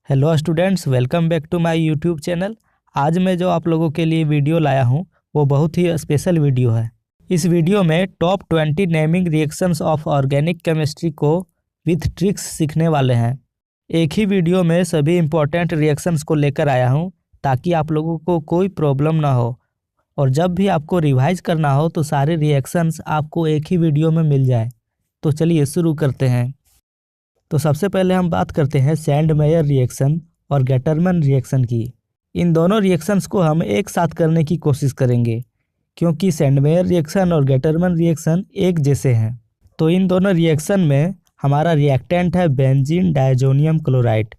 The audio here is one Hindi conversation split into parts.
Hello students, welcome back to my YouTube channel. आज मैं जो आप लोगों के लिए वीडियो लाया हूँ वो बहुत ही स्पेशल वीडियो है। इस वीडियो में top 20 naming reactions of organic chemistry को विथ ट्रिक्स सीखने वाले हैं। एक ही वीडियो में सभी इंपॉर्टेंट रिएक्शंस को लेकर आया हूँ ताकि आप लोगों को कोई प्रॉब्लम ना हो और जब भी आपको रिवाइज करना हो तो सारे रिएक्शंस आपको एक ही वीडियो में मिल जाए। तो चलिए शुरू करते हैं। तो सबसे पहले हम बात करते हैं सैंडमेयर रिएक्शन और गेटरमैन रिएक्शन की। इन दोनों रिएक्शंस को हम एक साथ करने की कोशिश करेंगे क्योंकि सैंडमेयर रिएक्शन और गेटरमैन रिएक्शन एक जैसे हैं। तो इन दोनों रिएक्शन में हमारा रिएक्टेंट है बेंजीन डायजोनियम क्लोराइड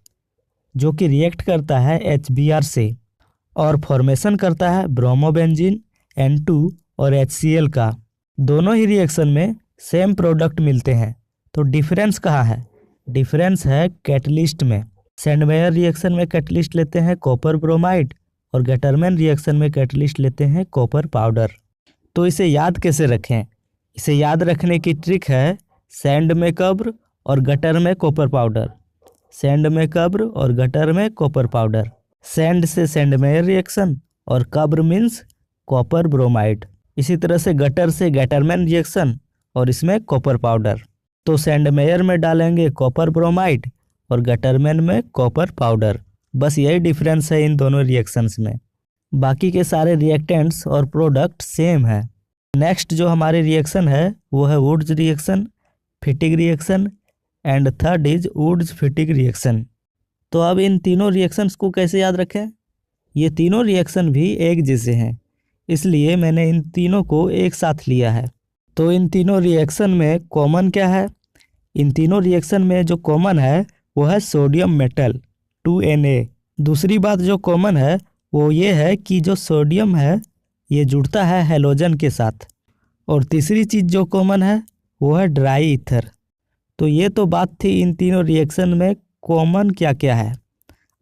जो कि रिएक्ट करता है HBr से और फॉर्मेशन करता है ब्रोमोबेंजीन N2 और HCl का। दोनों ही रिएक्शन में सेम प्रोडक्ट मिलते हैं। तो डिफरेंस कहाँ है? डिफरेंस है कैटलिस्ट में। सैंडमेयर रिएक्शन में कैटलिस्ट लेते हैं कॉपर ब्रोमाइड और गेटरमैन रिएक्शन में कैटलिस्ट लेते हैं कॉपर पाउडर। तो इसे याद कैसे रखें? इसे याद रखने की ट्रिक है सैंड में कब्र और गटर में कॉपर पाउडर। सैंड में कब्र और गटर में कॉपर पाउडर। सैंड से सैंडमेयर रिएक्शन और कब्र मीन्स कॉपर ब्रोमाइड। इसी तरह से गटर से गेटरमैन रिएक्शन और इसमें कॉपर पाउडर। तो सैंडमेयर में डालेंगे कॉपर ब्रोमाइड और गटरमैन में कॉपर पाउडर। बस यही डिफरेंस है इन दोनों रिएक्शंस में। बाकी के सारे रिएक्टेंट्स और प्रोडक्ट सेम है। नेक्स्ट जो हमारी रिएक्शन है वो है Wurtz reaction, Fittig reaction and third is Wurtz Fittig reaction. तो अब इन तीनों रिएक्शंस को कैसे याद रखें? ये तीनों रिएक्शन भी एक जैसे हैं, इसलिए मैंने इन तीनों को एक साथ लिया है। तो इन तीनों रिएक्शन में कॉमन क्या है? इन तीनों रिएक्शन में जो कॉमन है वो है सोडियम मेटल 2Na। दूसरी बात जो कॉमन है वो ये है कि जो सोडियम है ये जुड़ता है हैलोजन के साथ। और तीसरी चीज़ जो कॉमन है वो है ड्राई ईथर। तो ये तो बात थी इन तीनों रिएक्शन में कॉमन क्या क्या है।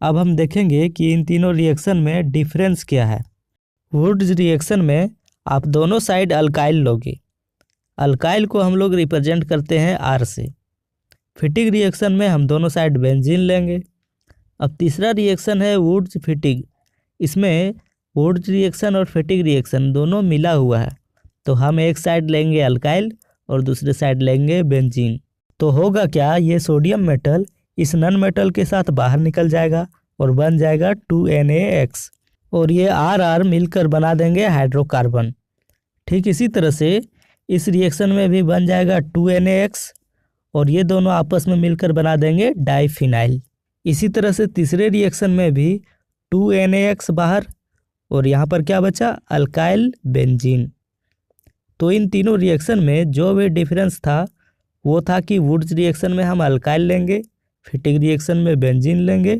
अब हम देखेंगे कि इन तीनों रिएक्शन में डिफरेंस क्या है। वुड्स रिएक्शन में आप दोनों साइड अल्काइल लोगे। अल्काइल को हम लोग रिप्रेजेंट करते हैं R से। फिटिग रिएक्शन में हम दोनों साइड बेंजीन लेंगे। अब तीसरा रिएक्शन है वुड्स फिटिग। इसमें वुड्स रिएक्शन और फिटिग रिएक्शन दोनों मिला हुआ है। तो हम एक साइड लेंगे अल्काइल और दूसरे साइड लेंगे बेंजीन। तो होगा क्या, ये सोडियम मेटल इस नन मेटल के साथ बाहर निकल जाएगा और बन जाएगा 2NaX और ये RR मिलकर बना देंगे हाइड्रोकार्बन। ठीक इसी तरह से इस रिएक्शन में भी बन जाएगा 2NaX और ये दोनों आपस में मिलकर बना देंगे डाइफिनाइल। इसी तरह से तीसरे रिएक्शन में भी 2NaX बाहर और यहाँ पर क्या बचा? Alkyl benzene. तो इन तीनों रिएक्शन में जो भी डिफरेंस था वो था कि वुड्स रिएक्शन में हम अल्काइल लेंगे, फिटिग रिएक्शन में बेंजीन लेंगे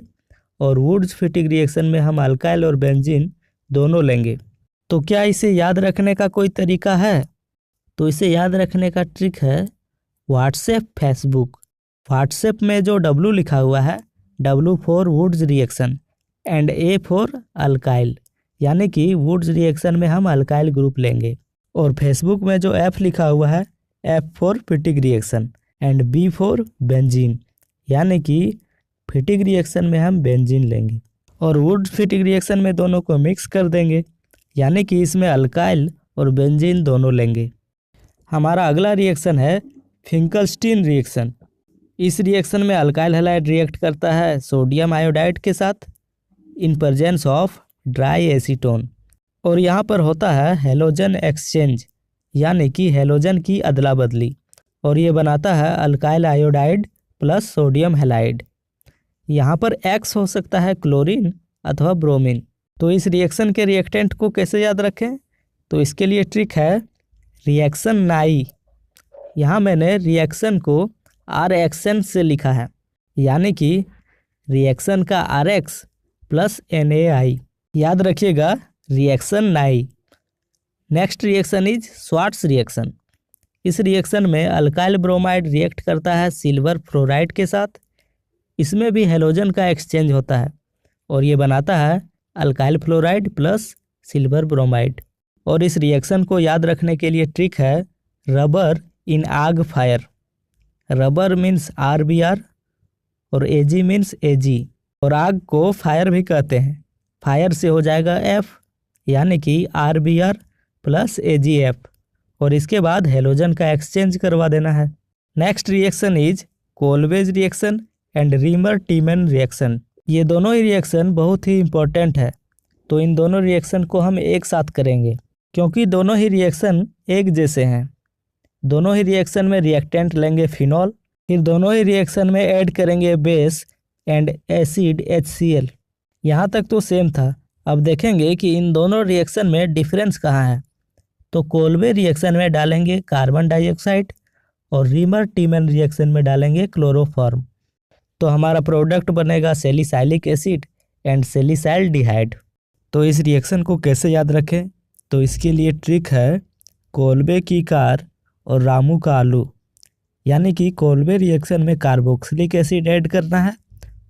और वुड्स फिटिग रिएक्शन में हम अल्काइल और बेंजीन दोनों लेंगे। तो क्या इसे याद रखने का कोई तरीका है? तो इसे याद रखने का ट्रिक है व्हाट्सएप फेसबुक। व्हाट्सएप में जो W लिखा हुआ है, W for Wurtz reaction and A for alkyl, यानी कि वुड्स रिएक्शन में हम अल्काइल ग्रुप लेंगे। और फेसबुक में जो F लिखा हुआ है, F for Fittig reaction and B for benzene, यानी कि फिटिग रिएक्शन में हम बेंजीन लेंगे और वुड्स फिटिग रिएक्शन में दोनों को मिक्स कर देंगे, यानी कि इसमें अल्काइल और बेंजीन दोनों लेंगे। हमारा अगला रिएक्शन है फिंकलस्टीन रिएक्शन। इस रिएक्शन में अल्काइल हैलाइड रिएक्ट करता है सोडियम आयोडाइड के साथ in presence of dry acetone और यहाँ पर होता है हैलोजन एक्सचेंज, यानी कि हैलोजन की अदला बदली, और ये बनाता है alkyl iodide plus sodium halide. यहाँ पर X हो सकता है क्लोरीन अथवा ब्रोमीन। तो इस रिएक्शन के रिएक्टेंट को कैसे याद रखें? तो इसके लिए ट्रिक है रिएक्शन नाई। यहाँ मैंने रिएक्शन को RXN से लिखा है, यानी कि रिएक्शन का RX प्लस NaI। याद रखिएगा रिएक्शन नाई। Next reaction is Swarts reaction. इस रिएक्शन में अल्काइल ब्रोमाइड रिएक्ट करता है सिल्वर फ्लोराइड के साथ। इसमें भी हैलोजन का एक्सचेंज होता है और ये बनाता है alkyl fluoride plus silver bromide. और इस रिएक्शन को याद रखने के लिए ट्रिक है रबर इन आग फायर। रबर मीन्स RBr और Ag मीन्स Ag और आग को फायर भी कहते हैं। फायर से हो जाएगा F, यानी कि RBr प्लस AgF, और इसके बाद हेलोजन का एक्सचेंज करवा देना है। Next reaction is Kolbe's reaction and reamer टीमन reaction. ये दोनों ही रिएक्शन बहुत ही इम्पोर्टेंट है, तो इन दोनों रिएक्शन को हम एक साथ करेंगे क्योंकि दोनों ही रिएक्शन एक जैसे हैं। दोनों ही रिएक्शन में रिएक्टेंट लेंगे फिनॉल, फिर दोनों ही रिएक्शन में ऐड करेंगे बेस एंड एसिड HCl। यहाँ तक तो सेम था। अब देखेंगे कि इन दोनों रिएक्शन में डिफरेंस कहाँ है। तो कोलवे रिएक्शन में डालेंगे कार्बन डाइऑक्साइड और रीमर टीमन रिएक्शन में डालेंगे क्लोरोफॉर्म। तो हमारा प्रोडक्ट बनेगा सैलिसाइलिक एसिड एंड सैलिसाइल्डिहाइड। तो इस रिएक्शन को कैसे याद रखें? तो इसके लिए ट्रिक है कोलबे की कार और रामू का आलू, यानी कि कोलबे रिएक्शन में कार्बोक्सिलिक एसिड ऐड करना है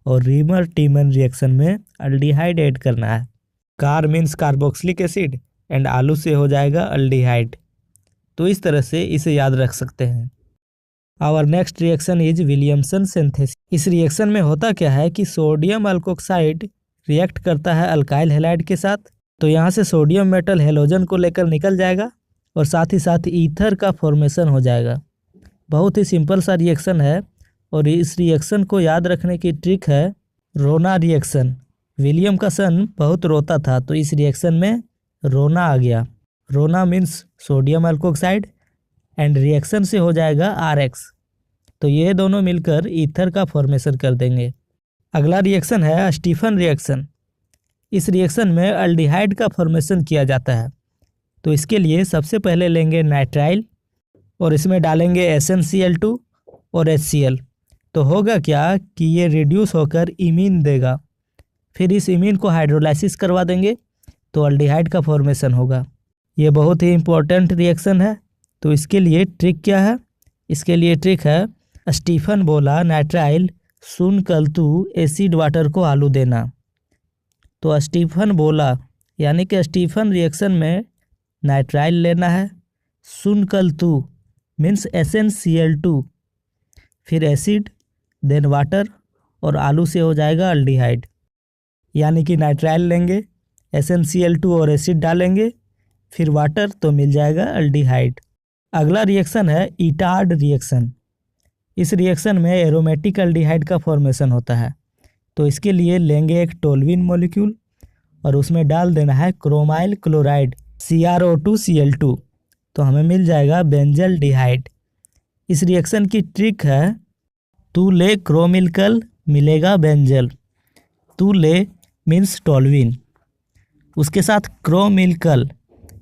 और रीमर टीमन रिएक्शन में अल्डिहाइड ऐड करना है। Car means carboxylic acid and आलू से हो जाएगा अल्डिहाइड। तो इस तरह से इसे याद रख सकते हैं। Our next reaction is Williamson synthesis. इस रिएक्शन में होता क्या है कि सोडियम अल्कोक्साइड रिएक्ट करता है अल्काइल हैलाइड के साथ। तो यहाँ से सोडियम मेटल हेलोजन को लेकर निकल जाएगा और साथ ही साथ ईथर का फॉर्मेशन हो जाएगा। बहुत ही सिंपल सा रिएक्शन है और इस रिएक्शन को याद रखने की ट्रिक है रोना रिएक्शन। विलियम का सन बहुत रोता था, तो इस रिएक्शन में रोना आ गया। रोना means sodium alkoxide and reaction से हो जाएगा RX। तो ये दोनों मिलकर ईथर का फॉर्मेशन कर देंगे। अगला रिएक्शन है स्टीफन रिएक्शन। इस रिएक्शन में अल्डिहाइड का फॉर्मेशन किया जाता है। तो इसके लिए सबसे पहले लेंगे नाइट्राइल और इसमें डालेंगे SnCl2 और HCl। तो होगा क्या कि ये रिड्यूस होकर इमीन देगा। फिर इस इमीन को हाइड्रोलाइसिस करवा देंगे तो अल्डिहाइड का फॉर्मेशन होगा। ये बहुत ही इम्पोर्टेंट रिएक्शन है। तो इसके लिए ट्रिक क्या है? इसके लिए ट्रिक है स्टीफन बोला नाइट्राइल सुन कल तू एसिड वाटर को आलू देना। तो स्टीफन बोला यानी कि स्टीफन रिएक्शन में नाइट्राइल लेना है, सुन कल तू मीन्स SnCl2, फिर एसिड देन वाटर और आलू से हो जाएगा अल्डिहाइड। यानी कि नाइट्राइल लेंगे, SnCl2 और एसिड डालेंगे, फिर वाटर, तो मिल जाएगा अल्डिहाइड। अगला रिएक्शन है इटार्ड रिएक्शन। इस रिएक्शन में एरोमेटिक अल्डिहाइड का फॉर्मेशन होता है। तो इसके लिए लेंगे एक टोल्यूइन मॉलिक्यूल और उसमें डाल देना है क्रोमाइल क्लोराइड CrO2Cl2, तो हमें मिल जाएगा बेंजल्डिहाइड। इस रिएक्शन की ट्रिक है तू ले क्रोमिलकल मिलेगा बेंजल। तू ले मीन्स टोल्यूइन, उसके साथ क्रोमिलकल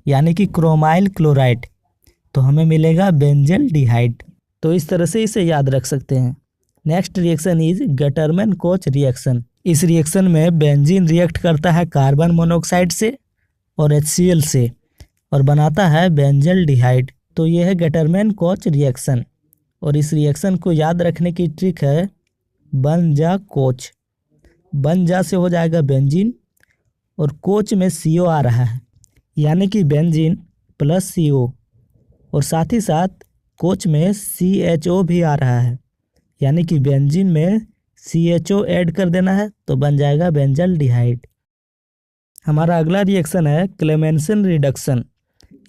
यानी कि क्रोमाइल क्लोराइड, तो हमें मिलेगा बेंजल्डिहाइड। तो इस तरह से इसे याद रख सकते हैं। Next reaction is Gattermann coach reaction. इस रिएक्शन में बेंजीन रिएक्ट करता है कार्बन मोनोऑक्साइड से और HCl से और बनाता है बेंजल्डिहाइड। तो यह है गटरमैन कोच रिएक्शन। और इस रिएक्शन को याद रखने की ट्रिक है बन जा कोच। बन जा से हो जाएगा बेंजीन और कोच में CO आ रहा है, यानी कि बेंजीन प्लस CO, और साथ ही साथ कोच में CHO भी आ रहा है, यानी कि बेंजीन में CHO ऐड कर देना है तो बन जाएगा बेंजल्डिहाइड। हमारा अगला रिएक्शन है क्लेमेंसन रिडक्शन।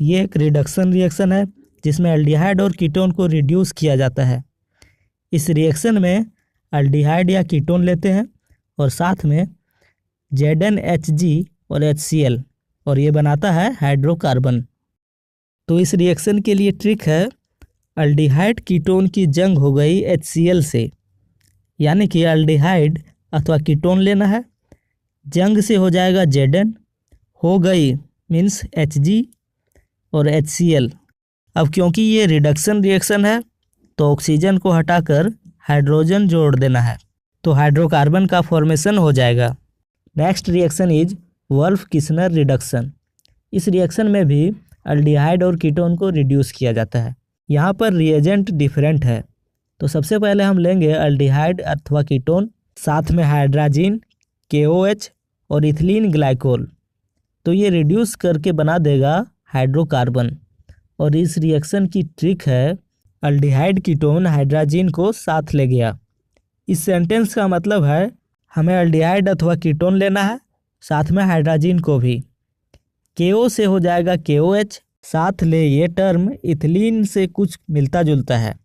ये एक रिडक्शन रिएक्शन है जिसमें अल्डिहाइड और कीटोन को रिड्यूस किया जाता है। इस रिएक्शन में अल्डिहाइड या कीटोन लेते हैं और साथ में ZnHg और HCl, और ये बनाता है हाइड्रोकार्बन। तो इस रिएक्शन के लिए ट्रिक है अल्डिहाइड कीटोन की जंग हो गई HCl से, यानी कि अल्डिहाइड अथवा कीटोन लेना है, जंग से हो जाएगा Zn, हो गई मीन्स Hg और HCl। अब क्योंकि ये रिडक्शन रिएक्शन है तो ऑक्सीजन को हटाकर हाइड्रोजन जोड़ देना है, तो हाइड्रोकार्बन का फॉर्मेशन हो जाएगा। Next reaction is Wolff Kishner reduction. इस रिएक्शन में भी अल्डिहाइड और कीटोन को रिड्यूस किया जाता है। यहाँ पर रिएजेंट डिफरेंट है। तो सबसे पहले हम लेंगे अल्डिहाइड अथवा कीटोन, साथ में हाइड्राजीन KOH और इथिलीन ग्लाइकोल, तो ये रिड्यूस करके बना देगा हाइड्रोकार्बन। और इस रिएक्शन की ट्रिक है अल्डिहाइड कीटोन हाइड्राजीन को साथ ले गया। इस सेंटेंस का मतलब है हमें एल्डिहाइड अथवा कीटोन लेना है, साथ में हाइड्रोजन को भी। KO से हो जाएगा KOH, साथ ले ये टर्म इथिलीन से कुछ मिलता जुलता है,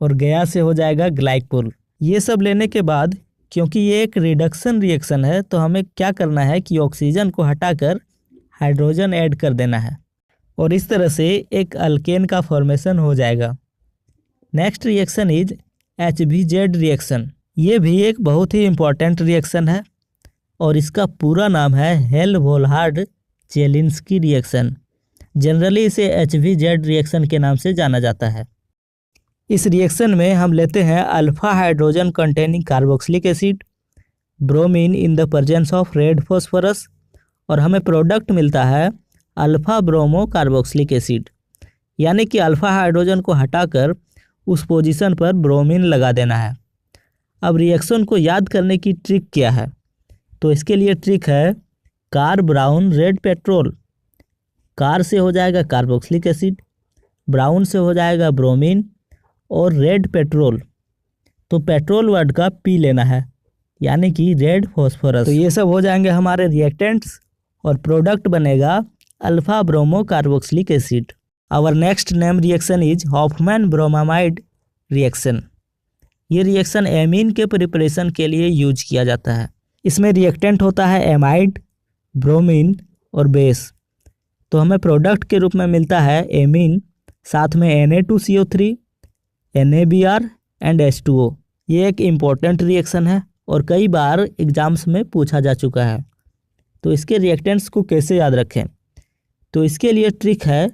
और गया से हो जाएगा ग्लाइकोल। ये सब लेने के बाद, क्योंकि ये एक रिडक्शन रिएक्शन है, तो हमें क्या करना है कि ऑक्सीजन को हटाकर हाइड्रोजन ऐड कर देना है, और इस तरह से एक अल्केन का फॉर्मेशन हो जाएगा। Next reaction is HBZ reaction. ये भी एक बहुत ही इम्पॉर्टेंट रिएक्शन है, और इसका पूरा नाम है हेल-वोल्हार्ड-जेलिंस्की रिएक्शन। जनरली इसे HBZ रिएक्शन के नाम से जाना जाता है। इस रिएक्शन में हम लेते हैं alpha hydrogen containing carboxylic acid, bromine in the presence of red phosphorus, और हमें प्रोडक्ट मिलता है अल्फा ब्रोमो कार्बोक्सिलिक एसिड। यानी कि अल्फा हाइड्रोजन को हटाकर उस पोजीशन पर ब्रोमीन लगा देना है। अब रिएक्शन को याद करने की ट्रिक क्या है? तो इसके लिए ट्रिक है car brown red petrol. Car से हो जाएगा कार्बोक्सिलिक एसिड, ब्राउन से हो जाएगा ब्रोमीन, और रेड पेट्रोल, तो पेट्रोल वर्ड का पी लेना है, यानी कि रेड फॉस्फोरस। तो ये सब हो जाएंगे हमारे रिएक्टेंट्स, और प्रोडक्ट बनेगा alpha bromo carboxylic acid. Our next name reaction is Hofmann bromamide reaction. ये रिएक्शन एमीन के प्रिपरेशन के लिए यूज किया जाता है। इसमें रिएक्टेंट होता है एमाइड, ब्रोमीन और बेस। तो हमें प्रोडक्ट के रूप में मिलता है एमीन, साथ में Na2CO3, NaBr एंड H2O। ये एक इम्पॉर्टेंट रिएक्शन है और कई बार एग्जाम्स में पूछा जा चुका है। तो इसके रिएक्टेंट्स को कैसे याद रखें? तो इसके लिए ट्रिक है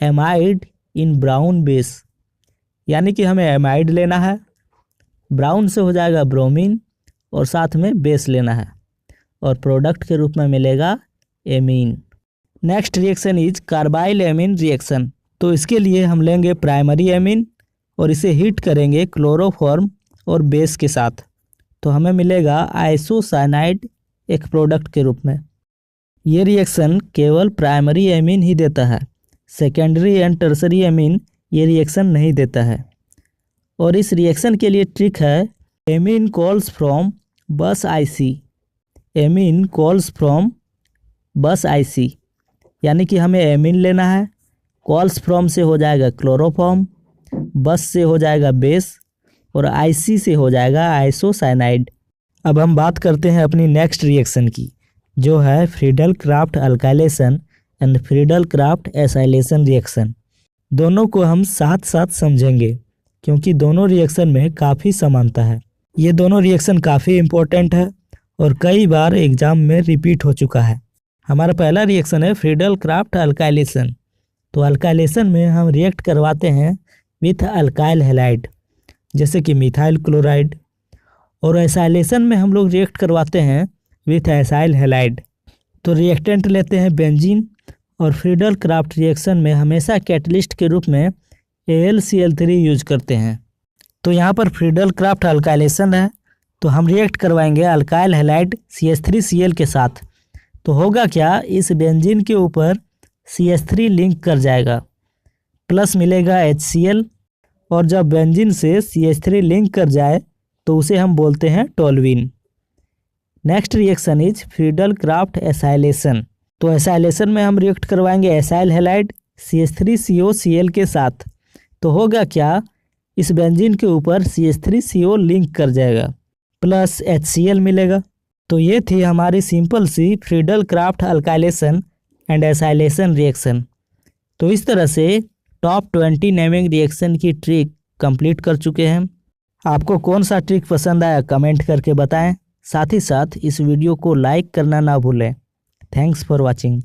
एमाइड इन ब्राउन बेस, यानी कि हमें एमाइड लेना है, ब्राउन से हो जाएगा ब्रोमीन, और साथ में बेस लेना है, और प्रोडक्ट के रूप में मिलेगा amine. Next reaction is carbyl amine reaction. तो इसके लिए हम लेंगे प्राइमरी एमीन और इसे हीट करेंगे क्लोरोफॉर्म और बेस के साथ, तो हमें मिलेगा आइसोसाइनाइड एक प्रोडक्ट के रूप में। ये रिएक्शन केवल प्राइमरी एमीन ही देता है, सेकेंडरी एंड टर्सरी एमीन ये रिएक्शन नहीं देता है। और इस रिएक्शन के लिए ट्रिक है एमीन कॉल्स फ्रॉम बस आईसी। एमीन कॉल्स फ्रॉम बस आईसी, यानी कि हमें एमीन लेना है, कॉल्स फ्रॉम से हो जाएगा क्लोरोफॉर्म, बस से हो जाएगा बेस, और आईसी से हो जाएगा आइसोसाइनाइड। अब हम बात करते हैं अपनी नेक्स्ट रिएक्शन की, जो है Friedel Crafts alkylation and Friedel Crafts acylation reaction. दोनों को हम साथ साथ समझेंगे, क्योंकि दोनों रिएक्शन में काफ़ी समानता है। ये दोनों रिएक्शन काफ़ी इम्पोर्टेंट है और कई बार एग्जाम में रिपीट हो चुका है। हमारा पहला रिएक्शन है फ्रीडल क्राफ्ट अल्काइलेशन। तो अल्काइलेशन में हम रिएक्ट करवाते हैं विथ अल्काइल हैलाइड, जैसे कि मिथाइल क्लोराइड, और एसाइलेशन में हम लोग रिएक्ट करवाते हैं विथ एसाइल हैलाइड। तो रिएक्टेंट लेते हैं बेंजीन, और फ्रीडल क्राफ्ट रिएक्शन में हमेशा कैटलिस्ट के रूप में AlCl3 यूज करते हैं। तो यहाँ पर फ्रीडल क्राफ्ट अल्काइलेशन है, तो हम रिएक्ट करवाएंगे अल्काइल हैलाइड CH3Cl के साथ। तो होगा क्या, इस बेंजीन के ऊपर CH3 लिंक कर जाएगा, प्लस मिलेगा HCl, और जब बेंजीन से CH3 लिंक कर जाए तो उसे हम बोलते हैं toluene. Next reaction is Friedel Crafts acylation. तो एसाइलेशन में हम रिएक्ट करवाएंगे एसाइल हैलाइड CH3COCl के साथ। तो होगा क्या, इस बेंजीन के ऊपर CH3CO लिंक कर जाएगा, प्लस HCl मिलेगा। तो ये थी हमारी सिंपल सी Friedel Crafts alkylation and acylation reaction. तो इस तरह से टॉप 20 नेमिंग रिएक्शन की ट्रिक कंप्लीट कर चुके हैं। आपको कौन सा ट्रिक पसंद आया कमेंट करके बताएं। साथ ही साथ इस वीडियो को लाइक करना ना भूलें। Thanks for watching.